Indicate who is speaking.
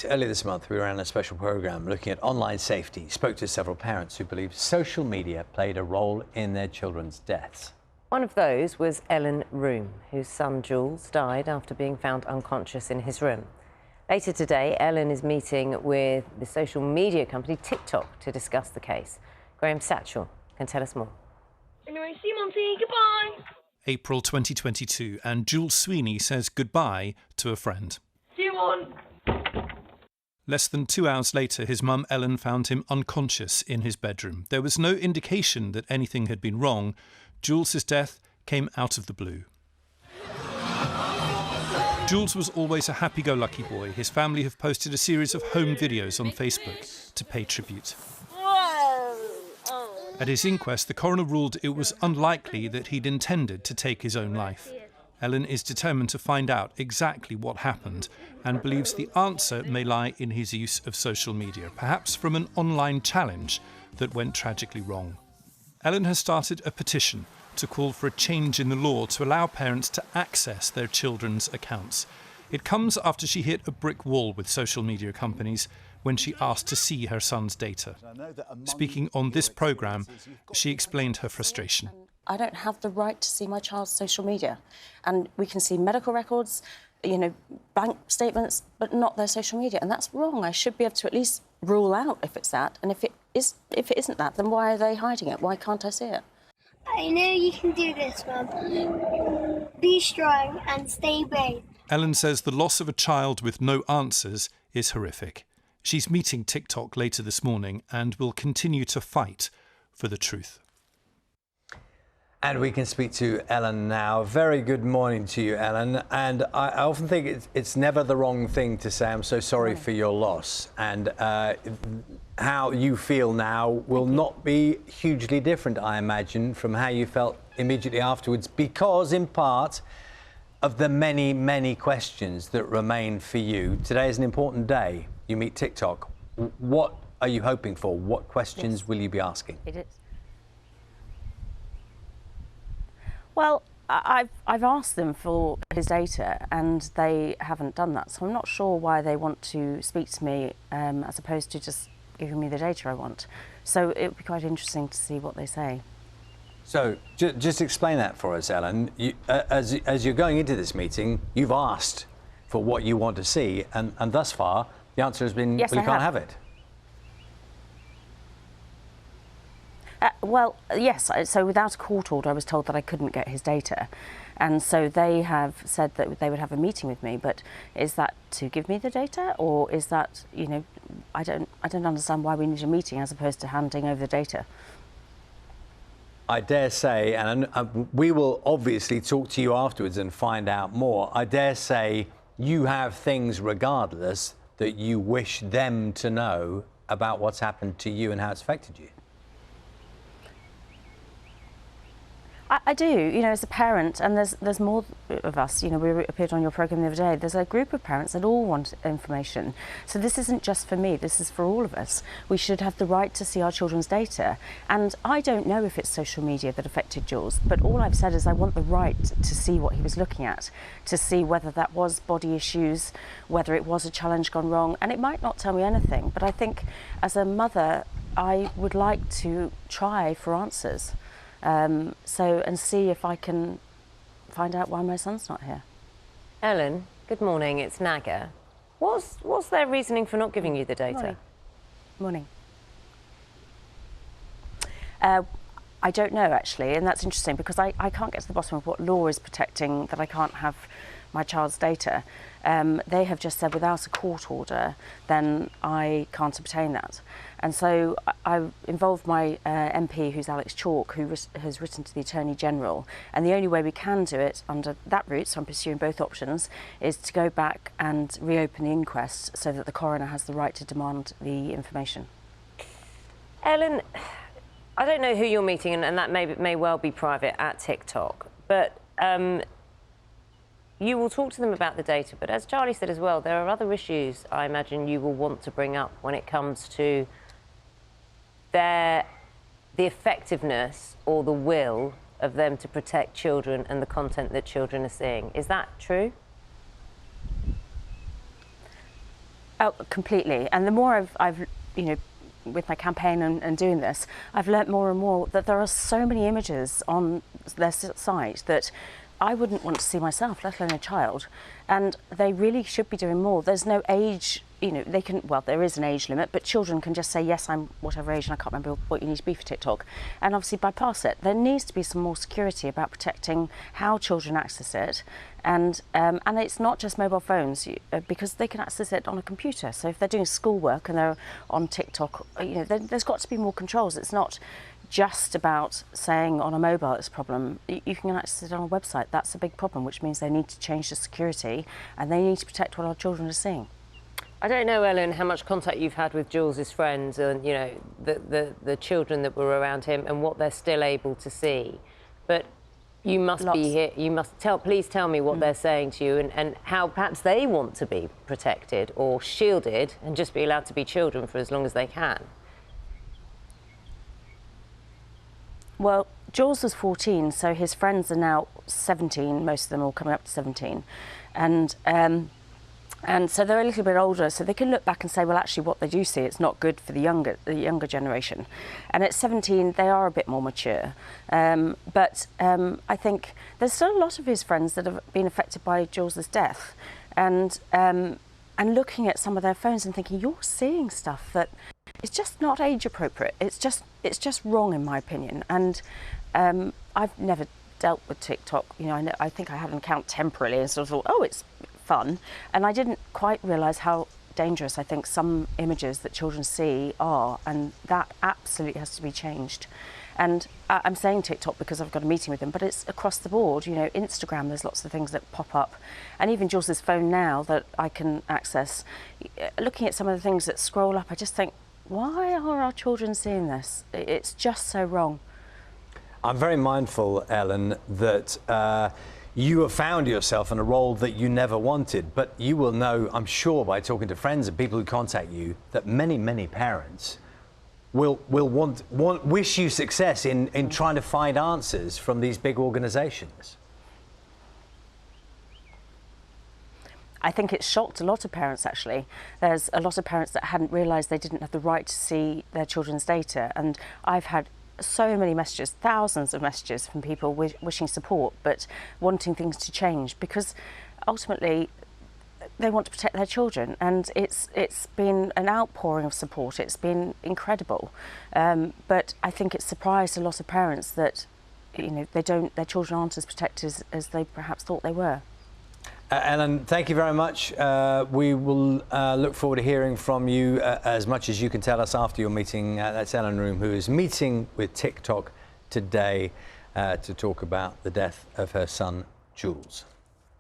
Speaker 1: Earlier this month, we ran a special programme looking at online safety. Spoke to several parents who believe social media played a role in their children's deaths.
Speaker 2: One of those was Roome, whose son Jules died after being found unconscious in his room. Later today, Ellen is meeting with the social media company TikTok to discuss the case. Graham Satchell can tell us more.
Speaker 3: Anyway, see you, Monty. Goodbye.
Speaker 4: April 2022, and Jules Sweeney says goodbye to a friend.
Speaker 3: See you on.
Speaker 4: Less than 2 hours later, his mum Ellen found him unconscious in his bedroom. There was no indication that anything had been wrong. Jules's death came out of the blue. Jules was always a happy-go-lucky boy. His family have posted a series of home videos on Facebook to pay tribute. At his inquest, the coroner ruled it was unlikely that he'd intended to take his own life. Ellen is determined to find out exactly what happened and believes the answer may lie in his use of social media, perhaps from an online challenge that went tragically wrong. Ellen has started a petition to call for a change in the law to allow parents to access their children's accounts. It comes after she hit a brick wall with social media companies when she asked to see her son's data. Speaking on this programme, she explained her frustration.
Speaker 5: I don't have the right to see my child's social media. And we can see medical records, bank statements, but not their social media. And that's wrong. I should be able to at least rule out if it's that. And if it isn't that, then why are they hiding it? Why can't I see it?
Speaker 6: I know you can do this, Mum. Be strong and stay brave.
Speaker 4: Ellen says the loss of a child with no answers is horrific. She's meeting TikTok later this morning and will continue to fight for the truth.
Speaker 1: And we can speak to Ellen now. Very good morning to you, Ellen. And I often think it's never the wrong thing to say, I'm so sorry for your loss. And how you feel now will not be hugely different, I imagine, from how you felt immediately afterwards, because in part of the many, many questions that remain for you. Today is an important day. You meet TikTok. What are you hoping for? What questions will you be asking?
Speaker 5: It is. Well, I've asked them for his data and they haven't done that. So I'm not sure why they want to speak to me as opposed to just giving me the data I want. So it would be quite interesting to see what they say.
Speaker 1: So just explain that for us, Ellen. As you're going into this meeting, you've asked for what you want to see, and thus far the answer has been,
Speaker 5: yes,
Speaker 1: well, you can't have it.
Speaker 5: Well, yes. So without a court order, I was told that I couldn't get his data. And so they have said that they would have a meeting with me. But is that to give me the data, or is that, I don't understand why we need a meeting as opposed to handing over the data.
Speaker 1: I dare say, and we will obviously talk to you afterwards and find out more. I dare say you have things regardless that you wish them to know about what's happened to you and how it's affected you.
Speaker 5: I do, as a parent, and there's more of us, we appeared on your programme the other day, there's a group of parents that all want information. So this isn't just for me, this is for all of us. We should have the right to see our children's data. And I don't know if it's social media that affected Jules, but all I've said is I want the right to see what he was looking at, to see whether that was body issues, whether it was a challenge gone wrong, and it might not tell me anything, but I think as a mother, I would like to try for answers. And see if I can find out why my son's not here.
Speaker 2: Ellen, good morning. It's Naga. What's their reasoning for not giving you the data?
Speaker 5: Morning. I don't know, actually, and that's interesting because I can't get to the bottom of what law is protecting that I can't have my child's data. They have just said without a court order, then I can't obtain that. And so I involved my MP, who's Alex Chalk, who has written to the Attorney General. And the only way we can do it under that route, so I'm pursuing both options, is to go back and reopen the inquest so that the coroner has the right to demand the information.
Speaker 2: Ellen, I don't know who you're meeting, and that may well be private at TikTok, but you will talk to them about the data. But as Charlie said as well, there are other issues I imagine you will want to bring up when it comes to the effectiveness or the will of them to protect children and the content that children are seeing. Is that true?
Speaker 5: Oh, completely. And the more I've you know, with my campaign and doing this, I've learnt more and more that there are so many images on their site that I wouldn't want to see myself, let alone a child. And they really should be doing more. There's no age, you know, they can, well, there is an age limit, but children can just say, yes, I'm whatever age, and I can't remember what you need to be for TikTok, and obviously bypass it. There needs to be some more security about protecting how children access it. And it's not just mobile phones, because they can access it on a computer. So if they're doing schoolwork and they're on TikTok, you know, there's got to be more controls. It's not just about saying on a mobile it's a problem. You can access it on a website. That's a big problem, which means they need to change the security and they need to protect what our children are seeing.
Speaker 2: I don't know, Ellen, how much contact you've had with Jules's friends and, you know, the children that were around him and what they're still able to see, but you must be here. You must please tell me what they're saying to you and how perhaps they want to be protected or shielded and just be allowed to be children for as long as they can.
Speaker 5: Well, Jules was 14, so his friends are now 17, most of them all coming up to 17. And so they're a little bit older, so they can look back and say, well, actually, what they do see, it's not good for the younger generation. And at 17, they are a bit more mature. But I think there's still a lot of his friends that have been affected by Jules's death. And looking at some of their phones and thinking, you're seeing stuff that it's just not age appropriate. It's just wrong, in my opinion. And I've never dealt with TikTok. You know, I think I had an account temporarily and sort of thought, oh, it's fun. And I didn't quite realise how dangerous I think some images that children see are, and that absolutely has to be changed. And I'm saying TikTok because I've got a meeting with them, but it's across the board. You know, Instagram, there's lots of things that pop up. And even Jules's phone now that I can access, looking at some of the things that scroll up, I just think, why are our children seeing this? It's just so wrong.
Speaker 1: I'm very mindful, Ellen, that you have found yourself in a role that you never wanted, but you will know, I'm sure, by talking to friends and people who contact you, that many, many parents will wish you success in trying to find answers from these big organisations.
Speaker 5: I think it's shocked a lot of parents, actually. There's a lot of parents that hadn't realised they didn't have the right to see their children's data. And I've had so many messages, thousands of messages from people wishing support, but wanting things to change, because ultimately they want to protect their children. And it's been an outpouring of support. It's been incredible. But I think it's surprised a lot of parents that, you know, their children aren't as protected as they perhaps thought they were.
Speaker 1: Ellen, thank you very much. We will look forward to hearing from you as much as you can tell us after your meeting. That's Ellen Roome, who is meeting with TikTok today to talk about the death of her son, Jules.